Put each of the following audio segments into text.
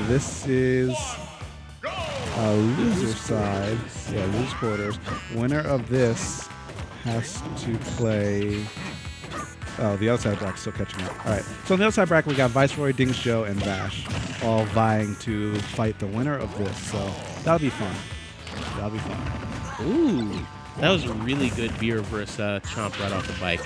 this is loser side. Yeah, loser quarters. Winner of this has to play... Oh, the other side bracket still catching up. All right. So on the other side bracket, we got Viceroy, Dings Joe, and Vash all vying to fight the winner of this. So that'll be fun. That'll be fun. Ooh. That was a really good beer versus Chomp right off the bike.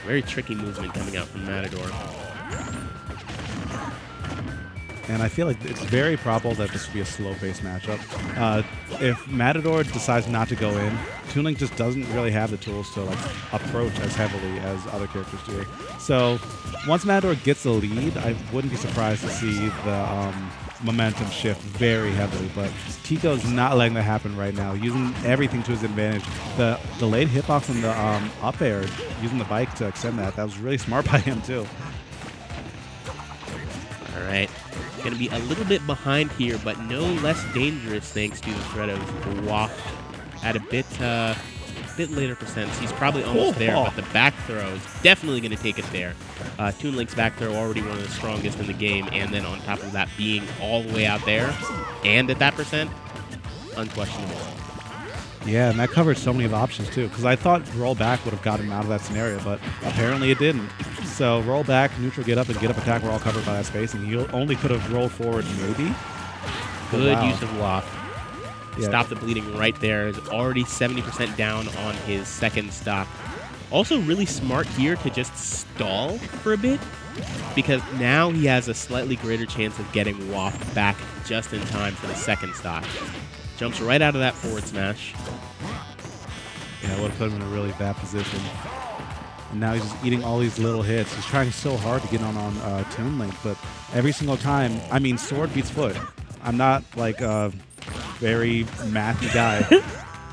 Very tricky movement coming out from Matador. And I feel like it's very probable that this will be a slow-paced matchup. If Matador decides not to go in, Toon Link just doesn't really have the tools to like approach as heavily as other characters do. So once Matador gets the lead, I wouldn't be surprised to see the momentum shift very heavily. But Tico's not letting that happen right now, using everything to his advantage. The delayed hitbox on the up air, using the bike to extend that, was really smart by him too. All right. Going to be a little bit behind here, but no less dangerous thanks to the threat of Waft at a bit later percents. He's probably almost there, but the back throw is definitely going to take it there. Toon Link's back throw already one of the strongest in the game, and then on top of that being all the way out there and at that percent, unquestionable. Yeah, and that covered so many of the options too, because I thought roll back would have got him out of that scenario, but apparently it didn't. So roll back, neutral get up, and get up attack were all covered by that space, and he only could have rolled forward maybe. Good use of Waft. Yeah. Stop the bleeding right there. Is already 70% down on his second stock. Also really smart here to just stall for a bit, because now he has a slightly greater chance of getting Waft back just in time for the second stock. Jumps right out of that forward smash. Yeah, would have put him in a really bad position. And now he's just eating all these little hits. He's trying so hard to get on Toon Link, but every single time, I mean, sword beats foot. I'm not like a very mathy guy,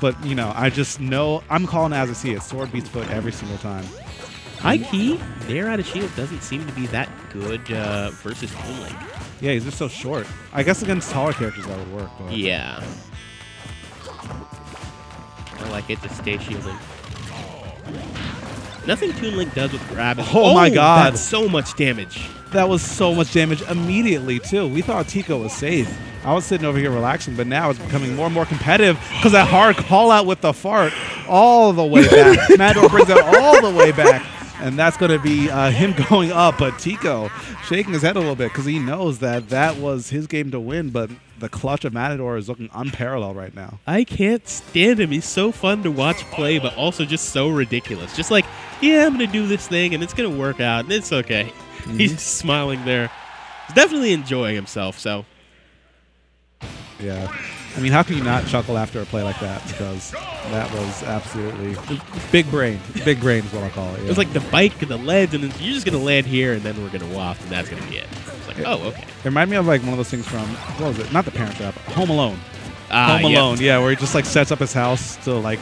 but you know, I just know, I'm calling it as I see it. Sword beats foot every single time. High key, Nair out of shield doesn't seem to be that good versus Toon Link. Yeah, he's just so short. I guess against taller characters that would work. But. Yeah. I like it to stay shielding. Nothing Toon Link does with grab is... Oh my god. That's so much damage. That was so much damage immediately, too. We thought Tico was safe. I was sitting over here relaxing, but now it's becoming more and more competitive because that hard call out with the fart all the way back. Matador brings it all the way back. And that's going to be him going up, but Tico shaking his head a little bit because he knows that that was his game to win, but the clutch of Matador is looking unparalleled right now. I can't stand him. He's so fun to watch play, but also just so ridiculous. Just like, yeah, I'm going to do this thing, and it's going to work out, and it's okay. Mm-hmm. He's smiling there. He's definitely enjoying himself, so. Yeah. I mean, how can you not chuckle after a play like that? Because that was absolutely big brain. Big brain is what I call it. Yeah. It was like the bike and the ledge, and then you're just going to land here, and then we're going to waft, and that's going to be it. It's like, oh, okay. It reminded me of like one of those things from, what was it? Not The Parent Trap. Home Alone. Home Alone, yeah, where he just like sets up his house to like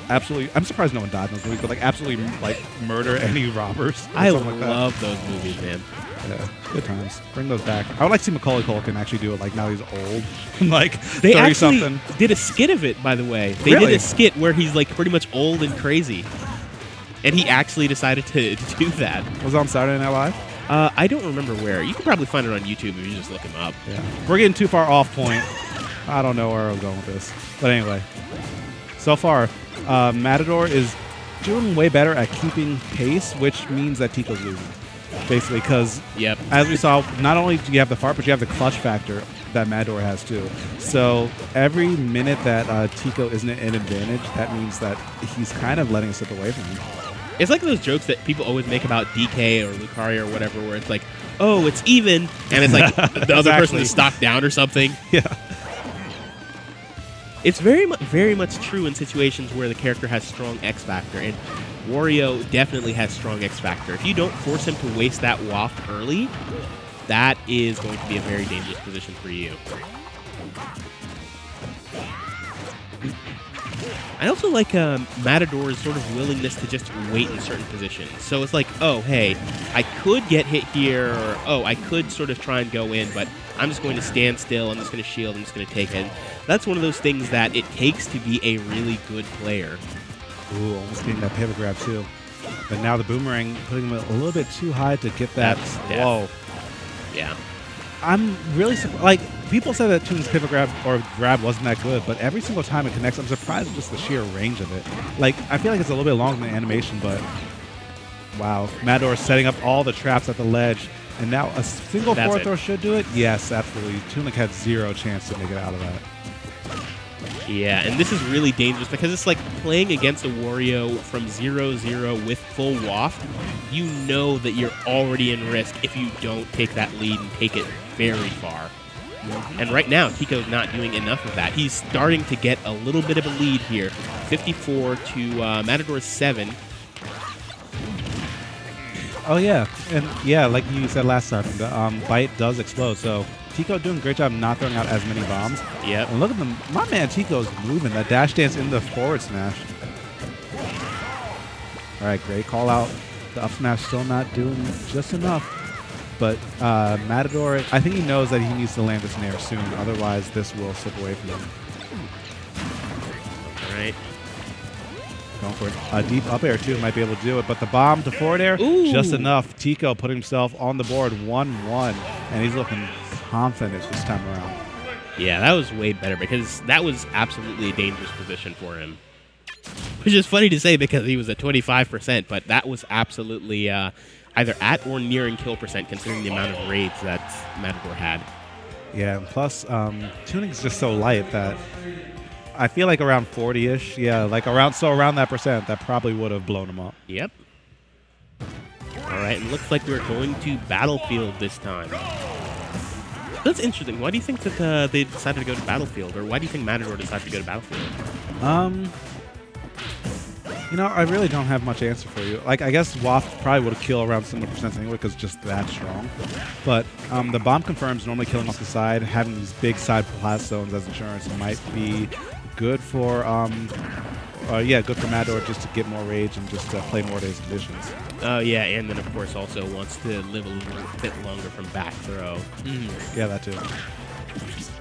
absolutely, I'm surprised no one died in those movies, but like absolutely like murder any robbers. I love those movies, man. Yeah, good times. Bring those back. I would like to see Macaulay Culkin actually do it. Like now he's old, like they 30 actually something. Did a skit of it, by the way. They really? did a skit where he's like pretty much old and crazy, and he actually decided to do that. Was it on Saturday Night Live? I don't remember where. You can probably find it on YouTube if you just look him up. Yeah, we're getting too far off point. I don't know where I'm going with this, but anyway, so far, Matador is doing way better at keeping pace, which means that Tico's losing. Basically, because as we saw, not only do you have the fart, but you have the clutch factor that Matador has too. So every minute that Tico isn't in advantage, that means that he's kind of letting it slip away from him. It's like those jokes that people always make about DK or Lucario or whatever, where it's like, oh, it's even, and it's like the other person is stocked down or something. Yeah. It's very much true in situations where the character has strong X factor, and Wario definitely has strong X factor. If you don't force him to waste that waft early, that is going to be a very dangerous position for you. I also like Matador's sort of willingness to just wait in certain positions. So it's like, oh, hey, I could get hit here, or oh, I could sort of try and go in, but I'm just going to stand still, I'm just going to shield, I'm just going to take it. That's one of those things that it takes to be a really good player. Ooh, almost getting that pivot grab too. But now the boomerang putting him a little bit too high to get that. Whoa. Yeah. I'm really surprised. Like, people say that Toon's pivot grab or grab wasn't that good, but every single time it connects, I'm surprised at just the sheer range of it. Like, I feel like it's a little bit longer than the animation, but wow. Matador is setting up all the traps at the ledge, and now a single forward throw should do it? Yes, absolutely. Toon had zero chance to make it out of that. Yeah, and this is really dangerous because it's like playing against a Wario from 0-0 with full waft. You know that you're already in risk if you don't take that lead and take it very far. And right now, Tico's not doing enough of that. He's starting to get a little bit of a lead here. 54 to Matador's 7. Oh, yeah. And, yeah, like you said last time, the bite does explode, so Tico doing a great job not throwing out as many bombs. Yep. And look at them. My man Tico's moving. That dash dance in the forward smash. All right, great call out. The up smash still not doing just enough. But Matador, I think he knows that he needs to land this nair soon. Otherwise, this will slip away from him. All right. Going for a deep up air, too. Might be able to do it. But the bomb to forward air, just enough. Tico putting himself on the board 1-1. And he's looking confident this time around. Yeah, that was way better because that was absolutely a dangerous position for him. Which is funny to say because he was at 25%, but that was absolutely either at or nearing kill percent considering the amount of raids that Matador had. Yeah, and plus tuning's just so light that I feel like around 40-ish, yeah, like around that percent, that probably would have blown him up. Yep. All right, and looks like we're going to Battlefield this time. That's interesting. Why do you think that they decided to go to Battlefield, or why do you think Matador decided to go to Battlefield? You know, I really don't have much answer for you. Like, I guess Waft probably would have killed around similar percents anyway because it's just that strong. But the bomb confirms normally killing off the side, having these big side blast zones as insurance might be good for good for Matador just to get more rage and just play more days conditions. Oh, yeah, and then, of course, also wants to live a little bit longer from back throw. Yeah, that too.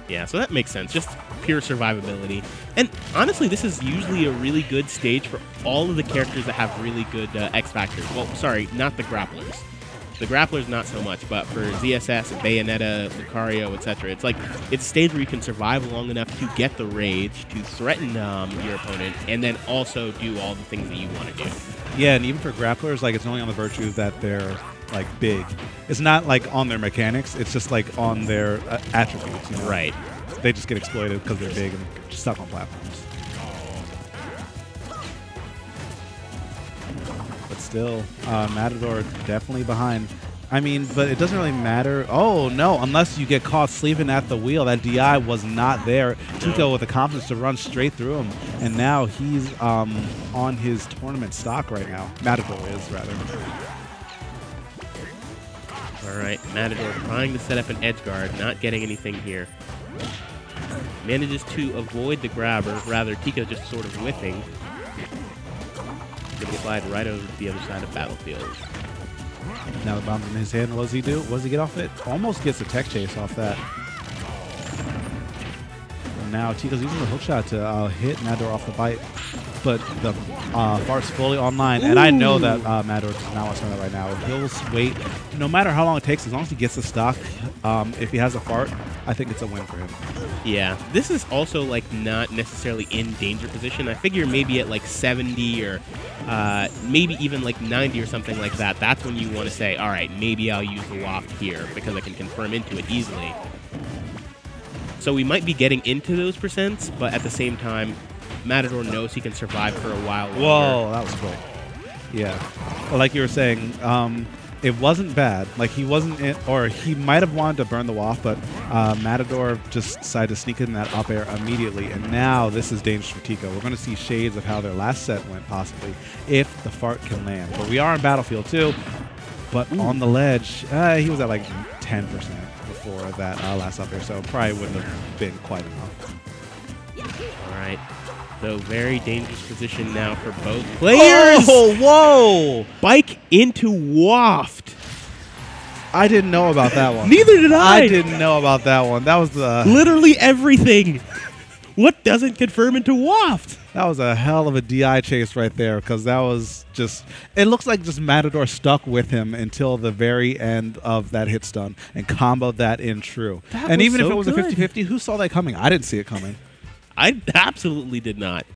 Yeah, so that makes sense. Just pure survivability. And honestly, this is usually a really good stage for all of the characters that have really good X factors. Well, sorry, not the grapplers. The grapplers, not so much, but for ZSS, Bayonetta, Lucario, etc., it's like it's a stage where you can survive long enough to get the rage, to threaten your opponent, and then also do all the things that you want to do. Yeah, and even for grapplers, like it's only on the virtue that they're like big. It's not like on their mechanics. It's just like on their attributes. You know? Right. They just get exploited because they're big and stuck on platforms. But still, Matador definitely behind. I mean, but it doesn't really matter. Oh, no, unless you get caught sleeping at the wheel. That DI was not there. Tico with the confidence to run straight through him. And now he's on his tournament stock right now. Matador is, rather. All right, Matador trying to set up an edge guard, not getting anything here. Manages to avoid the grabber. Rather, Tico just sort of whiffing. Gonna slide right over to the other side of Battlefield. Now the bomb's in his hand. What does he do? What does he get off it? Almost gets a tech chase off that. And now Tico's using the hook shot to hit Matador off the bite. But the fart's fully online. And I know that Matador does not want to spend that right now. He'll wait. No matter how long it takes, as long as he gets the stock, if he has a fart, I think it's a win for him. Yeah, this is also like not necessarily in danger position. I figure maybe at like 70 or maybe even like 90 or something like that. That's when you want to say, all right, maybe I'll use the waft here because I can confirm into it easily. So we might be getting into those percents, but at the same time, Matador knows he can survive for a while longer. Whoa, that was quick. Yeah. Well, like you were saying, it wasn't bad. Like he wasn't in, or he might have wanted to burn the waft, but Matador just decided to sneak in that up air immediately. And now this is dangerous for Tico. We're going to see shades of how their last set went, possibly, if the fart can land. But we are in Battlefield too. But on the ledge, he was at like 10% before that last up air, so probably wouldn't have been quite enough. All right. So very dangerous position now for both players. Oh, whoa! Bike into waft. I didn't know about that one. Neither did I. I didn't know about that one. That was the... Literally everything. What doesn't confirm into waft? That was a hell of a DI chase right there, because that was just... It looks like just Matador stuck with him until the very end of that hit stun and comboed that in true. And even if it was a 50-50, who saw that coming? I didn't see it coming. I absolutely did not.